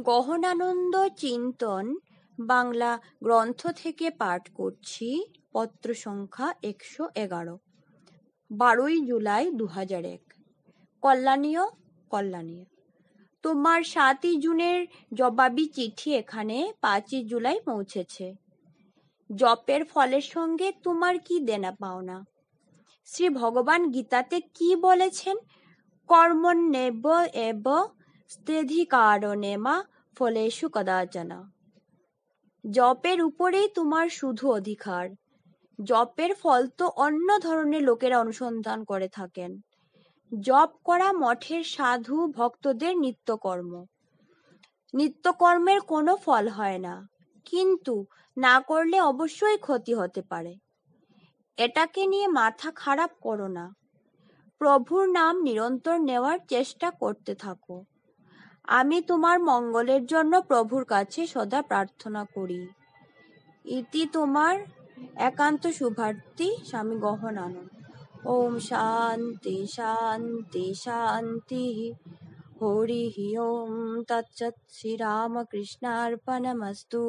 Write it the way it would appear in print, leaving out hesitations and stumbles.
গহনানন্দ চিন্তন বাংলা গ্রন্থ থেকে পাঠ করছি। পত্র সংখ্যা 111, 12 জুলাই 2001। কল্যাণীয়। তোমার 7 জুনের জবাবি চিঠি এখানে 5 জুলাই পৌঁছেছে। জপের ফলের সঙ্গে তোমার কি দেনা পাওনা? শ্রী ভগবান গীতাতে কি বলেছেন? কর্মণ্যেব এব স্থিতিকারণেমা ফলেষু কদাচন। জপের উপরেই তোমার শুধু অধিকার। জপের ফল তো অন্য ধরনের লোকেরা অনুসন্ধান করে থাকেন। জপ করা মঠের সাধু ভক্তদের নিত্যকর্ম। নিত্যকর্মের কোনো ফল হয় না, কিন্তু না করলে অবশ্যই ক্ষতি হতে পারে। এটাকে নিয়ে মাথা খারাপ করো না। প্রভুর নাম নিরন্তর নেওয়ার চেষ্টা করতে থাকো। আমি তোমার মঙ্গলের জন্য প্রভুর কাছে সদা প্রার্থনা করি। ইতি তোমার একান্ত শুভার্থী স্বামী গহনানন্দ। ওম শান্তি শান্তি শান্তি। হরি ওম তৎসৎ। শ্রীরামকৃষ্ণার্পণমস্তু।